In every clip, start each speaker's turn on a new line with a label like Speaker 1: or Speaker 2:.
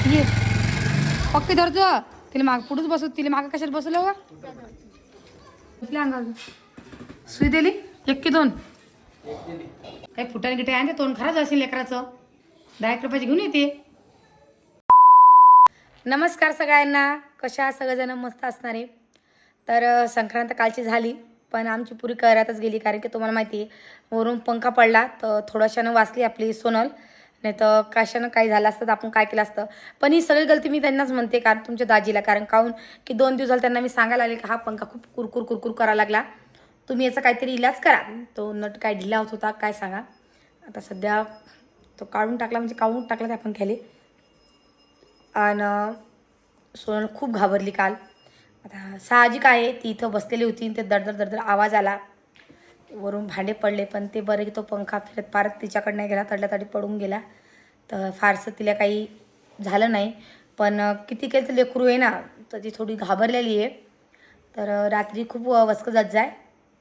Speaker 1: ये पक्की धरजो तिला माग पुढंच बसू तिला मागं कशाला बसवलं का बसल्या अंगावर सुई दिली एक की दोन काही फुटाने गिटे आहे तोंड खराच असेल लेकराचं 10 रुपयाची घेऊन येते. नमस्कार सगळ्यांना, कशा सगळेजण मस्त असणारे. तर संक्रांत कालची झाली पण आमची पुरी करातच गेली कारण की तुम्हाला माहिती आहे वरून पंखा पडला तर थोड्याशानं वाचली आपली सोनल, नाही तर कशानं काही झालं असतं तर आपण काय केलं असतं. पण ही सगळी गलती मी त्यांनाच म्हणते कारण तुमच्या दाजीला, कारण काहून की 2 दिवस झाले त्यांना मी सांगायला लागले की हा पंखा खूप कुरकुर कुरकुर करायला लागला, तुम्ही याचा काहीतरी इलाज करा. तो नट काय ढिला होत होता काय सांगा. आता सध्या तो काढून टाकला म्हणजे काढून टाकला त्या पंख्याला. आणि सोनल खूप घाबरली काल. आता साहजिक आहे ती इथं बसलेली होती ते दडदड दडदड आवाज आला, वरून भांडे पडले पण ते बरं की तो पंखा फिरत पारत तिच्याकडनं गेला, तडल्या तडी पडून गेला तर फारसं तिला काही झालं नाही. पण किती केलं तर लेकरू आहे ना तर ती थोडी घाबरलेली आहे. तर रात्री खूप वचकं जात जाय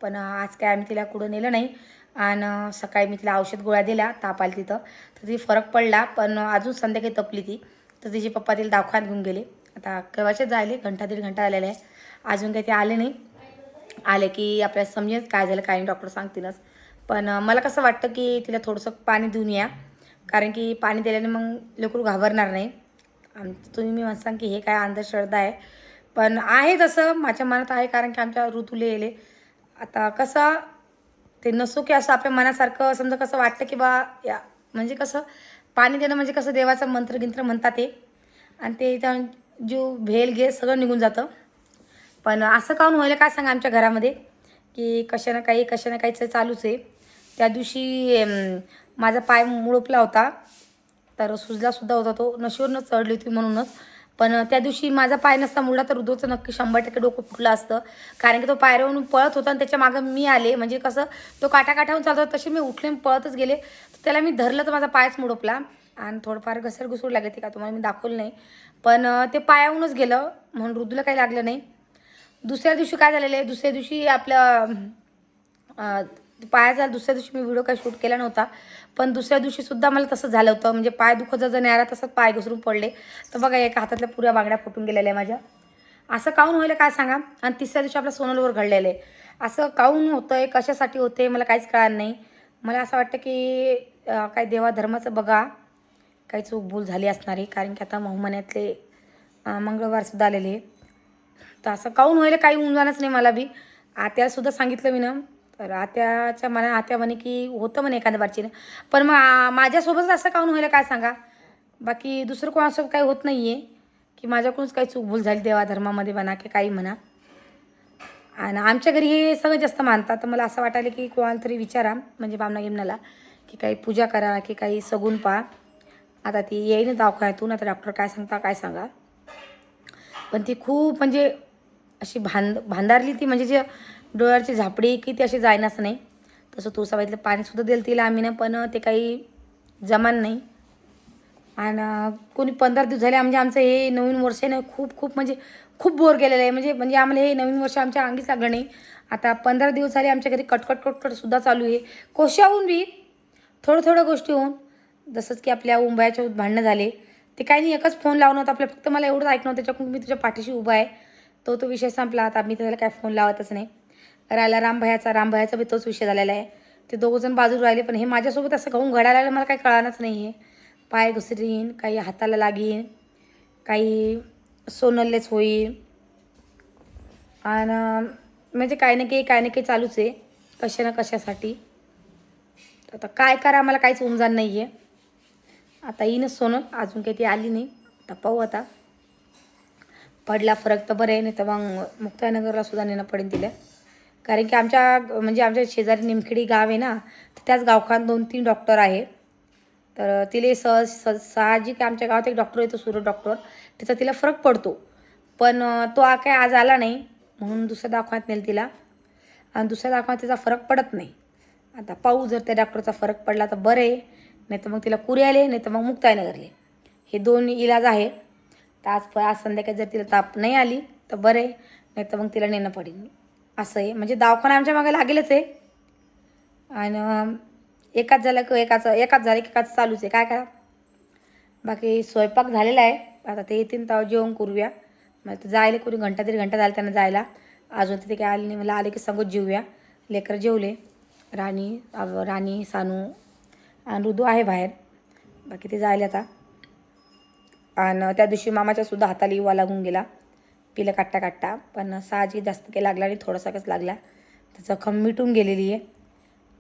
Speaker 1: पण आज काय आम्ही तिला कुठं नेलं नाही. आणि सकाळी मी तिला औषध गोळ्या दिल्या ताप आली तिथं तर ती फरक पडला पण अजून संध्याकाळी तपली ती तर तिचे पप्पा तिला दवाखान्यात घेऊन गेले. आता केव्हाचे जायले घंटा दीड घंटा आलेला आहे अजून काही ते आले नाही. आले की आपल्याला समजेल काय झालं काय नाही, डॉक्टर सांगतीलच. पण मला कसं वाटतं की तिला थोडंसं पाणी देऊन या कारण की पाणी दिल्याने मग लेकरू घाबरणार नाही. तुम्ही मी म्हणसान की हे काय अंधश्रद्धा आहे पण आहे तसं माझ्या मनात आहे कारण की आमच्या ऋतूला येले. आता कसं ते नसो की असं आपल्या मनासारखं समजा कसं वाटतं की बा या म्हणजे कसं पाणी देणं म्हणजे कसं देवाचं मंत्र गिंत्र म्हणतात ते आणि ते जीव भेल घे सगळं निघून जातं. पण असं काहून व्हायला काय सांगा आमच्या घरामध्ये की कशानं काहीच चालूच आहे. त्या दिवशी माझा पाय मुळपला होता तर सुजलासुद्धा होता, तो नशिवरनंच चढली होती म्हणूनच. पण त्या दिवशी माझा पाय नसता मुळला तर रुद्रचं नक्की 100% डोकं फुटलं असतं कारण की तो पायऱ्यावरून पळत होता आणि त्याच्या मागं मी आले म्हणजे कसं तो काठाकाठावून चालतो तसे मी उठले पळतच गेले तर त्याला मी धरलं तर माझा पायच मुडपला आणि थोडंफार घसरघुसरू लागले ते का तुम्हाला मी दाखवलं नाही. पण ते पायावरूनच गेलं म्हणून रुद्रला काही लागलं नाही. दुसऱ्या दिवशी काय झालेलं आहे, दुसऱ्या दिवशी आपलं पायाचा दुसऱ्या दिवशी मी व्हिडिओ काही शूट केला नव्हता पण दुसऱ्या दिवशीसुद्धा मला तसं झालं होतं म्हणजे पाय दुखत जर न्यायला तसंच पाय घसरून पडले तर बघा एका हातातल्या पुऱ्या बांगड्या फुटून गेलेल्या आहे माझ्या. असं काहून व्हायला काय सांगा. आणि तिसऱ्या दिवशी आपल्या सोनलवर घडलेलं आहे. असं काहून होतं आहे कशासाठी होते मला काहीच कळणार नाही. मला असं वाटतं की काय देवाधर्माचं बघा काही चूक भूल झाली असणार आहे कारण की आता महिन्यातले मंगळवारसुद्धा आलेले आहे. तर असं काहून व्हायला काही उमजाणच नाही मला बी. आत्यासुद्धा सांगितलं मी ना तर आत्याच्या मना आत्या म्हणे की होतं म्हणे एखाद्या बारचीनं पण मग माझ्यासोबतच असं काहून व्हायला काय सांगा. बाकी दुसरं कोणासोबत काही होत नाही आहे की माझ्याकडूनच काही चूक भूल झाली देवाधर्मामध्ये म्हणा की काही म्हणा. आणि आमच्या घरी हे सगळं जास्त मानतात तर मला असं वाटायला की कोणाला तरी विचारा म्हणजे बामणा गिमनाला की काही पूजा करा की काही सगून पहा. आता ती येईन दवाखान्यातून आता डॉक्टर काय सांगता काय सांगा. पण ती खूप म्हणजे अशी भांदारली ती म्हणजे जे डोळ्याची झापडी की ती अशी जायनाच नाही. तसं तुळसाबाईतलं पाणीसुद्धा दिलं तिला आम्ही ना पण ते काही जमान नाही. आणि कोणी 15 दिवस झाले म्हणजे आमचं हे नवीन वर्ष आहे ना खूप खूप म्हणजे खूप बोर गेलेलं आहे म्हणजे म्हणजे आम्हाला हे नवीन वर्ष आमच्या अंगीच लागलं नाही. आता 15 दिवस झाले आमच्या घरी कटकटसुद्धा चालू आहे. कोशाहून बी थोड्या गोष्टी होऊन जसंच की आपल्या उंबयाच्या भांडणं झाले ते काही नाही एकच फोन लावणं होतं आपलं फक्त मला एवढंच ऐकणं होतं त्याच्याकडून मी तुझ्या पाठीशी उभा आहे तो विषय संपला. आता मी त्याला काय फोन लावतच नाही. राहिला रामभयाचा बी तोच विषय झालेला आहे. ते दोघंजण बाजूला राहिले पण हे माझ्यासोबत असं घाऊन घडायला मला काही कळालंच नाही आहे. पाय घसरीन काही हाताला लागीन काही सोनललेच होईल आणि म्हणजे काही ना काही चालूच आहे कशा ना कशासाठी. आता काय करा मला काहीच उमजान नाही आहे. आता येईनच सोनल अजून काही ती आली नाही. आता पाहू आता पडला फरक तर बरं आहे नाही तर मग मुक्ताईनगरला सुद्धा नेणं पडेल तिला कारण की आमच्या शेजारी निमखेडी गाव आहे ना तर त्याच गावखान 2-3 डॉक्टर आहे. तर तिला साहजिक आमच्या गावात एक डॉक्टर येतो सूरज डॉक्टर त्याचा तिला फरक पडतो. पण तो काय आज आला नाही म्हणून दुसऱ्या दवाखान्यात नेलं तिला आणि दुसऱ्या दवाखान्यात तिचा फरक पडत नाही. आता पाहू जर त्या डॉक्टरचा फरक पडला तर बरं आहे नाही तर मग तिला कुर्याले नाही तर मग मुक्ताईनगरले हे 2 इलाज आहे. तर आज संध्याकाळी जर तिला ताप नाही आली तर बरं आहे नाही तर मग तिला नेणं पडेल असं आहे. म्हणजे दवाखाना आमच्या मागे लागेलच आहे आणि एकाच झालं की एकाच झालं की एकाच चालूच आहे काय करा. बाकी स्वयंपाक झालेला आहे आता ते येतील तेव्हा जेवण करूया. मग ते जायला कोणी घंटा दीड घंटा झाला त्यांना जायला. अजून तिथे काय आले नाही. मला आले की सांगूच जेवूया. लेकरं जेवले. राणी सानू आणि ऋदू आहे बाहेर. बाकी ते जायला आता. आणि त्या दिवशी मामाच्या सुद्धा हाताला युवा लागून गेला पिलं काटता काटता. पण साहजिक जास्त काही लागला नाही, थोडासाच लागला. त्याचं जखम मिटून गेलेली आहे.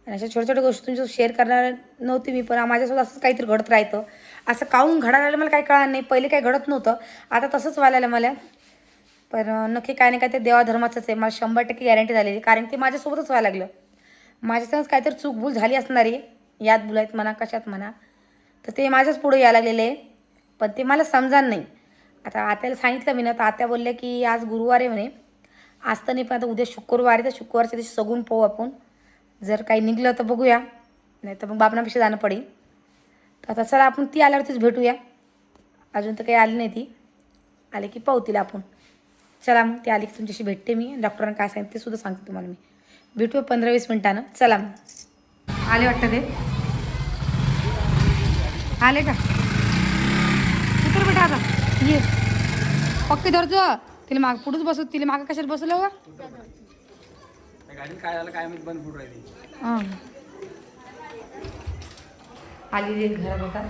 Speaker 1: आणि अशा छोट्या छोट्या गोष्टी तुमच्यासोबत शेअर करणार नव्हती मी, पण माझ्यासोबत असंच काहीतरी घडत राहतं. असं काहून घडायला मला काही कळणार नाही. पहिले काही घडत नव्हतं, आता तसंच व्हायला मला. पण नक्की काय नाही काय ते देवाधर्माचंच आहे. मला 100% गॅरंटी झालेली, कारण ते माझ्यासोबतच व्हायला लागलं. माझ्यासोबतच काहीतरी चूकभूल झाली असणार आहे, यात बुलायत म्हणा कशात म्हणा, तर ते माझ्याच पुढे यायला लागलेले आहे. पण ते मला समजा नाही. आता आत्याला सांगितलं मी ना, तर आत्या बोलल्या की आज गुरुवार आहे म्हणे. आज तर नाही, पण आता उद्या शुक्रवार आहे, तर शुक्रवारच्या दिवशी सगून पाहू आपण. जर काही निघलं तर बघूया, नाही तर मग बाबनापेक्षा जाणं पडेल. तर आता चला आपण ती आल्यावरतीच भेटूया. अजून तर काही आली नाही ती. आले की पाहू तिला आपण. चला मग ती आली की तुमच्याशी भेटते मी. डॉक्टरांनी काय सांगितलं ते सुद्धा सांगते तुम्हाला मी. भेटूया 15-20 मिनिटानं. चला मग. आले वाटतं ते. आले का? उतर बेटा आता. ये पक्की धरतो. तिला माग पुढंच बसव. तिला मागं कशाला बसवलं का?
Speaker 2: गाडी काय झालं काय माहित, बंद फुट राहिली.
Speaker 1: हां आलेली एक घरात होता.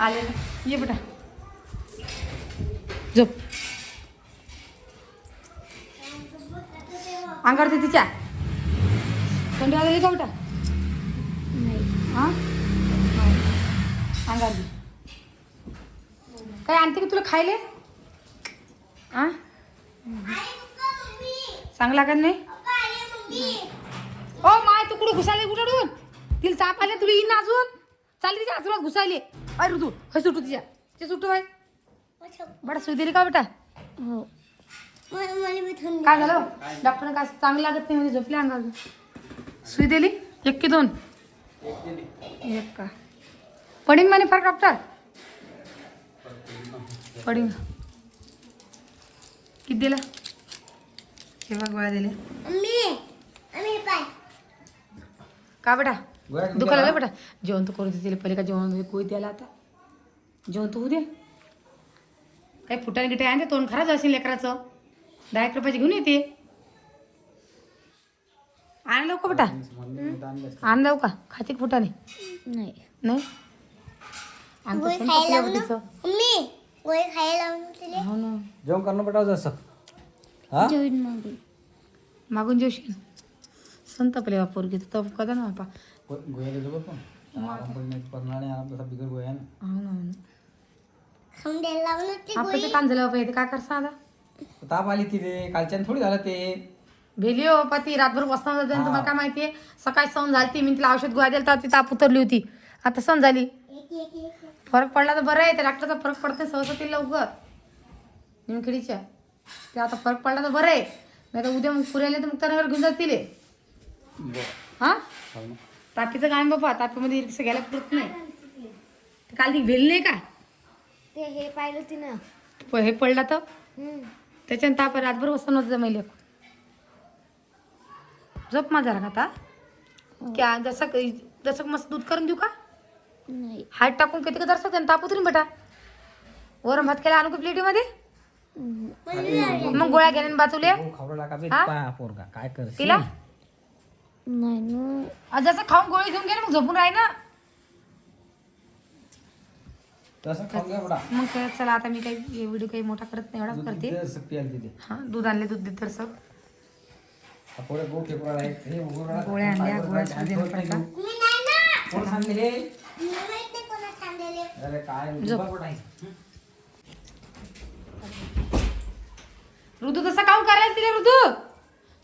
Speaker 1: आले ये बेटा. झोप. अंगावर ते तिच्या थंडी आलेली का बेटा? हां अंगावर काय आणते की तुला खायले? हां चांगलं लागत नाही? ओ माय तू कुठं घुसायले? कुठं तिला ताप आले तुला येईन अजून. चालली तिच्या आजूबाजू घुसायले. अरे ऋतू हे सुटू तिच्या ते सुटू बाय. बडा सुई दिली का बेटा? हो. काय झालं? डॉक्टरने काय चांगलं लागत नाही म्हणजे झोपले अंगावर. सुई दिली 1 की 2? 1 का? पडीन म्हणे फरक डॉक्टर? पडीन. किती दिला? केव्हा गोळ्या दिले? का बेटा दुखायला लागलं बेटा? जेवण तर करू दे तिला पहिले. का जेवण कोई द्यायला आता? जेवण तर होऊ दे. काही फुटाने गिटे आणते तोंड खराब असेल लेकराचं. 10 रुपयाची घेऊन येते. आणलं का बेटा? आणलं का? खाते फुटाने? नाही नाही आमचं संपलं तिचं. हो ना.
Speaker 2: जेवण करणं पटाव जसं. हा
Speaker 1: मागून जेवशील. संतपले वापर घेतो तर कदा ना बापा.
Speaker 2: गोळ्याला जवळ पण आराम पण नाही करणार आणि आराम तसा बिगर गोळ्या ना.
Speaker 1: हो ना. आपलं काम झालं बाबा. येते काय करसा आता?
Speaker 2: ताप आली तिथे कालच्यान थोडी झालं ते.
Speaker 1: भेली हो पती रातभर बसणार जाते. तुम्हाला काय माहितीये? सकाळी सण झाली ती. मी तिला औषध गोळ्या दिला तर ती ताप उतरली होती. आता सण झाली. फरक पडला तर बरं आहे. त्या डॉक्टरचा फरक पडते सहसा तिला लवकर निमखिडीच्या. ते आता फरक पडला तर बरं आहे. नाही तर उद्या मग पुऱ्याला तर मग तनावर घेऊन जातील. हां तापीचं काय बाबा? तापीमध्ये रिक्षा घ्यायला पुरत नाही. काल ती भेल नाही का?
Speaker 3: ते हे पाहिलं तिनं.
Speaker 1: हे पडला तर त्याच्यानं ताप रातभर बसता नव्हतं जमायला. झोप माझा राग आता. क्या जसं मस्त दूध करून देऊ का?
Speaker 3: नाही
Speaker 1: हात टाकून किती का दर्शक त्यानं ताप उतरून बेटा. वरम भात केला आणू का प्लेटीमध्ये? मग गोळ्या घेण्यान बाचूले
Speaker 2: पोरगा काय कर
Speaker 1: तिला.
Speaker 3: नाही ना.
Speaker 1: जसं खाऊन गोळी घेऊन गेले मग झोपून राही ना.
Speaker 2: तसं खाऊन घ्या बडा.
Speaker 1: मग काय चला आता मी काही व्हिडिओ काही मोठा करत नाही. एवढाच करते.
Speaker 2: सक्ती आली तिथे.
Speaker 1: हां दूध आणले दूध देत तर सब
Speaker 2: पोळे गो फेकून राहिले. हे उघडून
Speaker 1: गोळ्या आणल्या. गोळ्या देणं पडता.
Speaker 2: कोण सांगले हे? अरे काय
Speaker 1: ऋतू तसा काऊन करायला तिला? ऋतू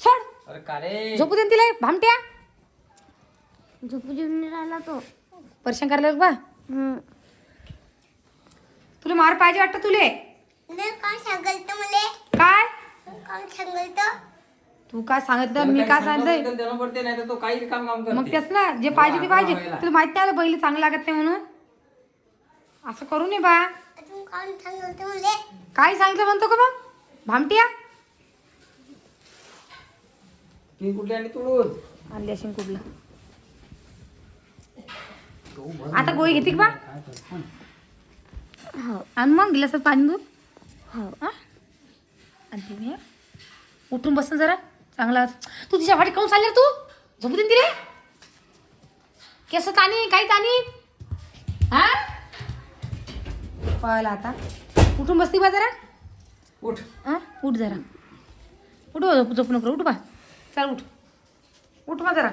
Speaker 1: सोड.
Speaker 2: अरे का रे?
Speaker 1: झोपू दे तिला भामट्या.
Speaker 3: झोपू जेवून राहिला तो.
Speaker 1: परेशान करायला बा. तुला मार पाहिजे वाटतं तुले? काय तू काय सांगितलं? मी काय सांगितलंय?
Speaker 2: देणं पडते नाही तर तो काही काम
Speaker 1: मग
Speaker 2: करते.
Speaker 1: तेच ना जे पाहिजे ते पाहिजे. तुला माहित नाही आलं बैल चांगलं लागत नाही म्हणून. असं करू नये बा. काय सांगितलं म्हणतो का मग भामट्या?
Speaker 2: ती कुठली आणि तुळून
Speaker 1: आणली असेल कुठलं. आता गोळी घेते का बा?
Speaker 3: हो
Speaker 1: आणि मग गिलासात पाणी दूध
Speaker 3: हो
Speaker 1: हा आणि मी उठून बस ना जरा चांगला. तू तिच्या वाटी काऊन चालली रे तू? झोपू दे ना तिले. केस ताणी काही ताणी हा पाहिला आता. उठून बसती बा जरा.
Speaker 2: उठ.
Speaker 1: हा उठ जरा. उठ बा, झोपू नको उठ बा. चल उठ. उठ बा जरा.